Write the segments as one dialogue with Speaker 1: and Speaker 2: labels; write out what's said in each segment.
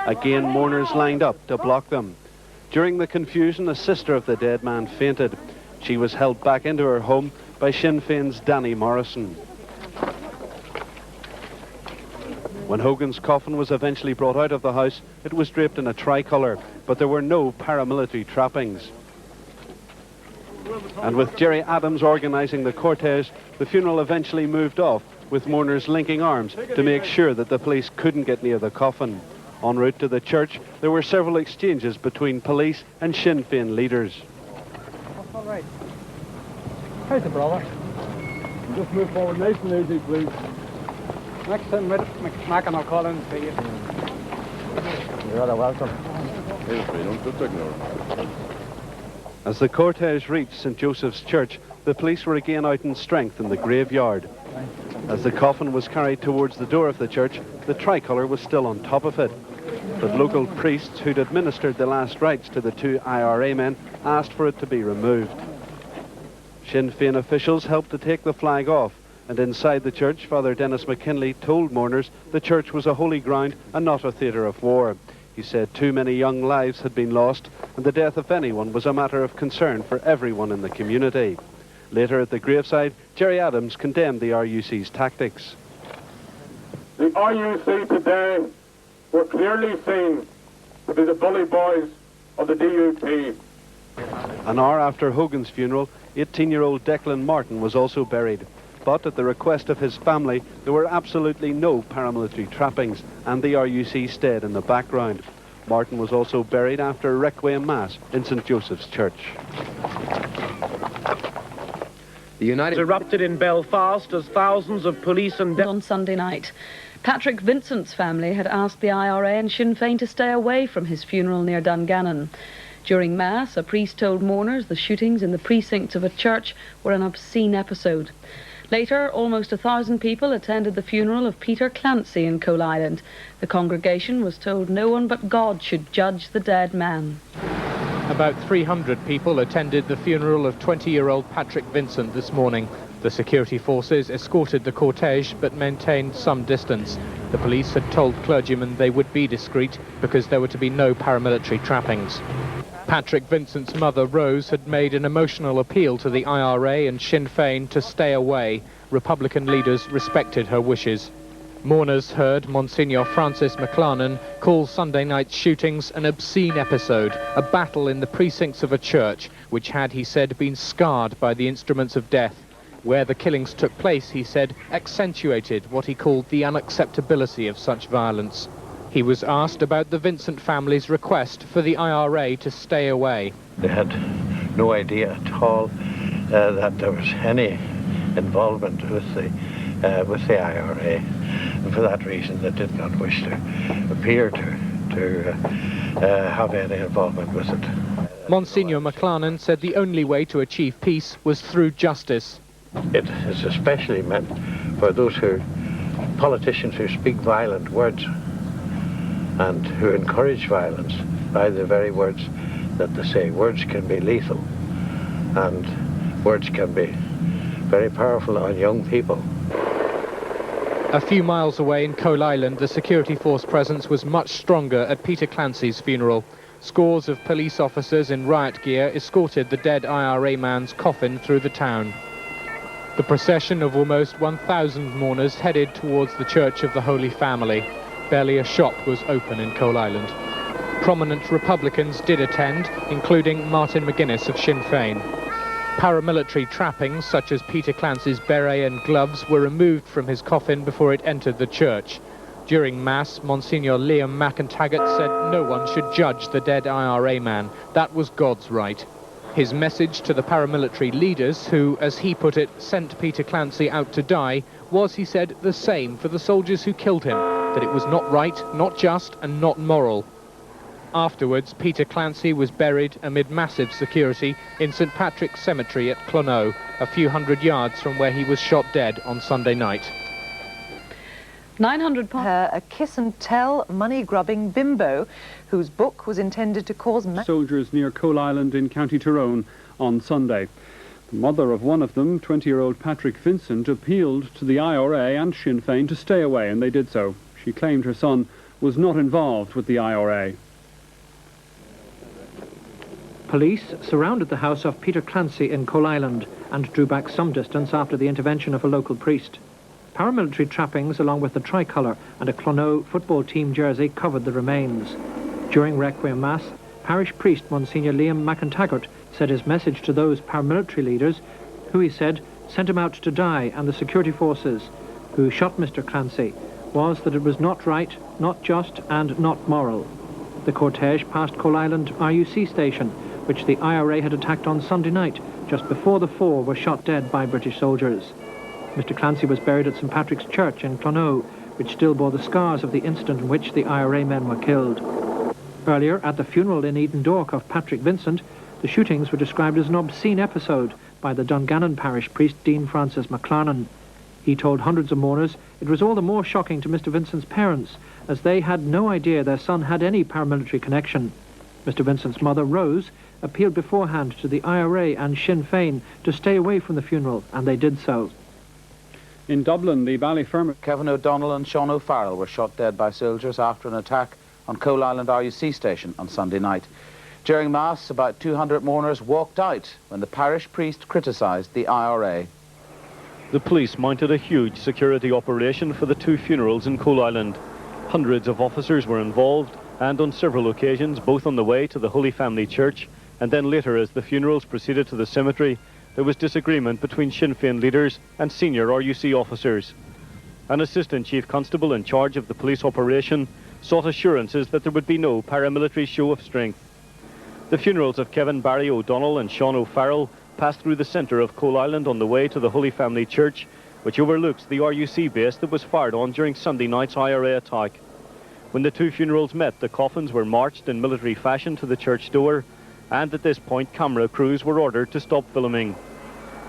Speaker 1: Again, mourners lined up to block them. During the confusion, a sister of the dead man fainted. She was held back into her home by Sinn Féin's Danny Morrison. When Hogan's coffin was eventually brought out of the house, it was draped in a tricolour, but there were no paramilitary trappings. And with Gerry Adams organising the cortege, the funeral eventually moved off, with mourners linking arms to make sure that the police couldn't get near the coffin. En route to the church, there were several exchanges between police and Sinn Féin leaders.
Speaker 2: That's all right. How's the brother?
Speaker 3: Just move forward nice and easy, please.
Speaker 2: Next time, Mac and I'll call in and see you.
Speaker 3: You're rather welcome.
Speaker 1: As the cortege reached St Joseph's Church, the police were again out in strength in the graveyard. As the coffin was carried towards the door of the church, the tricolour was still on top of it. But local priests who'd administered the last rites to the two IRA men asked for it to be removed. Sinn Féin officials helped to take the flag off, and inside the church, Father Dennis McKinley told mourners the church was a holy ground and not a theatre of war. He said too many young lives had been lost, and the death of anyone was a matter of concern for everyone in the community. Later at the graveside, Gerry Adams condemned the RUC's tactics.
Speaker 4: The RUC today were clearly seen to be the bully boys of the DUP.
Speaker 1: An hour after Hogan's funeral, 18-year-old Declan Martin was also buried. But at the request of his family, there were absolutely no paramilitary trappings, and the RUC stayed in the background. Martin was also buried after a requiem mass in St Joseph's Church.
Speaker 5: The United erupted in Belfast as thousands of police and...
Speaker 6: On Sunday night, Patrick Vincent's family had asked the IRA and Sinn Féin to stay away from his funeral near Dungannon. During Mass, a priest told mourners the shootings in the precincts of a church were an obscene episode. Later, almost 1,000 people attended the funeral of Peter Clancy in Coal Island. The congregation was told no one but God should judge the dead man.
Speaker 7: About 300 people attended the funeral of 20-year-old Patrick Vincent this morning. The security forces escorted the cortege but maintained some distance. The police had told clergymen they would be discreet because there were to be no paramilitary trappings. Patrick Vincent's mother, Rose, had made an emotional appeal to the IRA and Sinn Féin to stay away. Republican leaders respected her wishes. Mourners heard Monsignor Francis McLarnon call Sunday night's shootings an obscene episode, a battle in the precincts of a church, which had, he said, been scarred by the instruments of death. Where the killings took place, he said, accentuated what he called the unacceptability of such violence. He was asked about the Vincent family's request for the IRA to stay away.
Speaker 8: They had no idea at all that there was any involvement with the IRA, and for that reason they did not wish to appear to have any involvement with it.
Speaker 7: Monsignor McLarnon said the only way to achieve peace was through justice.
Speaker 8: It is especially meant for those politicians who speak violent words and who encourage violence by the very words that they say. Words can be lethal, and words can be very powerful on young people.
Speaker 7: A few miles away in Coal Island, the security force presence was much stronger at Peter Clancy's funeral. Scores of police officers in riot gear escorted the dead IRA man's coffin through the town. The procession of almost 1,000 mourners headed towards the Church of the Holy Family. Barely a shop was open in Coal Island. Prominent Republicans did attend, including Martin McGuinness of Sinn Féin. Paramilitary trappings, such as Peter Clancy's beret and gloves, were removed from his coffin before it entered the church. During Mass, Monsignor Liam McIntaggart said no one should judge the dead IRA man. That was God's right. His message to the paramilitary leaders, who, as he put it, sent Peter Clancy out to die, was, he said, the same for the soldiers who killed him, that it was not right, not just, and not moral. Afterwards, Peter Clancy was buried amid massive security in St Patrick's Cemetery at Clonoe, a few hundred yards from where he was shot dead on Sunday night.
Speaker 9: £900. A kiss-and-tell money-grubbing bimbo whose book was intended to cause...
Speaker 3: Soldiers near Coal Island in County Tyrone on Sunday. The mother of one of them, 20-year-old Patrick Vincent, appealed to the IRA and Sinn Féin to stay away, and they did so. She claimed her son was not involved with the IRA.
Speaker 10: Police surrounded the house of Peter Clancy in Coal Island and drew back some distance after the intervention of a local priest. Paramilitary trappings along with the tricolour and a Clonaux football team jersey covered the remains. During Requiem Mass, parish priest Monsignor Liam McIntaggart said his message to those paramilitary leaders who, he said, sent him out to die, and the security forces who shot Mr. Clancy, was that it was not right, not just and not moral. The cortege passed Coal Island RUC station, which the IRA had attacked on Sunday night, just before the four were shot dead by British soldiers. Mr. Clancy was buried at St. Patrick's Church in Clonaux, which still bore the scars of the incident in which the IRA men were killed. Earlier, at the funeral in Eden Dork of Patrick Vincent, the shootings were described as an obscene episode by the Dungannon parish priest Dean Francis McLarnon. He told hundreds of mourners it was all the more shocking to Mr. Vincent's parents, as they had no idea their son had any paramilitary connection. Mr. Vincent's mother, Rose, appealed beforehand to the IRA and Sinn Féin to stay away from the funeral, and they did so.
Speaker 3: In Dublin, the Ballyfermot...
Speaker 11: Kevin O'Donnell and Sean O'Farrell were shot dead by soldiers after an attack on Coal Island RUC station on Sunday night. During Mass, about 200 mourners walked out when the parish priest criticised the IRA.
Speaker 12: The police mounted a huge security operation for the two funerals in Coal Island. Hundreds of officers were involved, and on several occasions, both on the way to the Holy Family Church and then later as the funerals proceeded to the cemetery, there was disagreement between Sinn Féin leaders and senior RUC officers. An assistant chief constable in charge of the police operation sought assurances that there would be no paramilitary show of strength. The funerals of Kevin Barry O'Donnell and Sean O'Farrell passed through the centre of Coal Island on the way to the Holy Family Church, which overlooks the RUC base that was fired on during Sunday night's IRA attack. When the two funerals met, the coffins were marched in military fashion to the church door, and at this point camera crews were ordered to stop filming.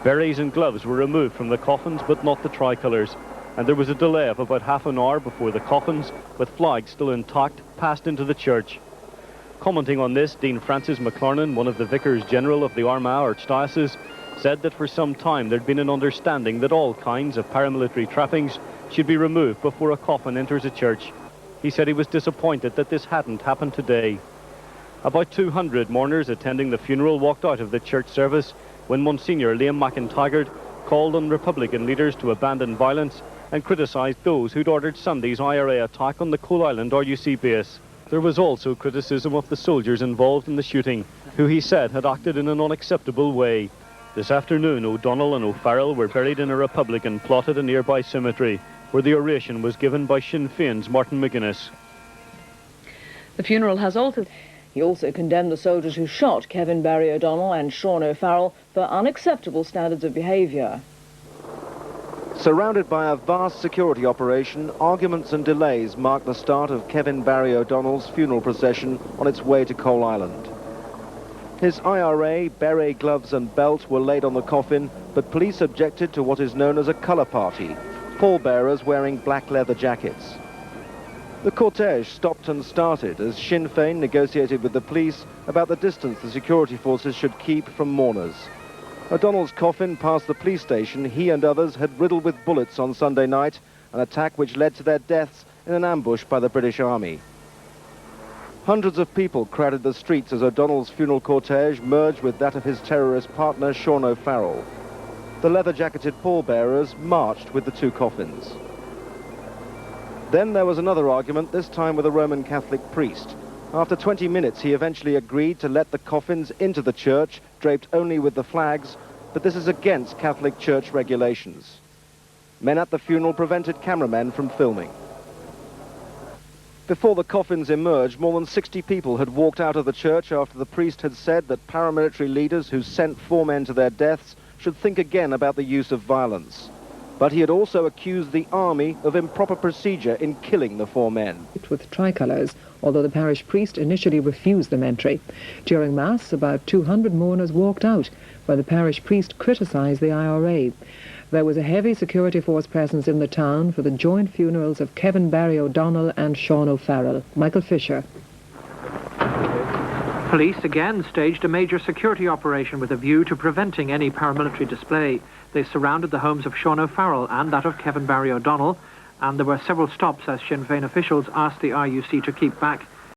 Speaker 12: Berets and gloves were removed from the coffins, but not the tricolours, and there was a delay of about half an hour before the coffins, with flags still intact, passed into the church. Commenting on this, Dean Francis McLarnon, one of the Vicars General of the Armagh Archdiocese, said that for some time there'd been an understanding that all kinds of paramilitary trappings should be removed before a coffin enters a church. He said he was disappointed that this hadn't happened today. About 200 mourners attending the funeral walked out of the church service when Monsignor Liam McIntaggart called on Republican leaders to abandon violence and criticised those who'd ordered Sunday's IRA attack on the Coal Island RUC base. There was also criticism of the soldiers involved in the shooting, who he said had acted in an unacceptable way. This afternoon, O'Donnell and O'Farrell were buried in a Republican plot at a nearby cemetery, where the oration was given by Sinn Féin's Martin McGuinness.
Speaker 6: The funeral has also...
Speaker 13: He also condemned the soldiers who shot Kevin Barry O'Donnell and Sean O'Farrell for unacceptable standards of behaviour.
Speaker 14: Surrounded by a vast security operation, arguments and delays marked the start of Kevin Barry O'Donnell's funeral procession on its way to Coal Island. His IRA, beret, gloves and belt were laid on the coffin, but police objected to what is known as a colour party, pallbearers wearing black leather jackets. The cortege stopped and started as Sinn Féin negotiated with the police about the distance the security forces should keep from mourners. O'Donnell's coffin passed the police station he and others had riddled with bullets on Sunday night, an attack which led to their deaths in an ambush by the British Army. Hundreds of people crowded the streets as O'Donnell's funeral cortege merged with that of his terrorist partner Sean O'Farrell. The leather-jacketed pallbearers marched with the two coffins. Then there was another argument, this time with a Roman Catholic priest. After 20 minutes, he eventually agreed to let the coffins into the church, draped only with the flags, but this is against Catholic Church regulations. Men at the funeral prevented cameramen from filming. Before the coffins emerged, more than 60 people had walked out of the church after the priest had said that paramilitary leaders who sent 4 men to their deaths should think again about the use of violence. But he had also accused the army of improper procedure in killing the 4 men.
Speaker 9: With tricolours, although the parish priest initially refused them entry. During Mass, about 200 mourners walked out, where the parish priest criticised the IRA. There was a heavy security force presence in the town for the joint funerals of Kevin Barry O'Donnell and Sean O'Farrell. Michael Fisher.
Speaker 10: Police again staged a major security operation with a view to preventing any paramilitary display. They surrounded the homes of Sean O'Farrell and that of Kevin Barry O'Donnell and there were several stops as Sinn Féin officials asked the RUC to keep back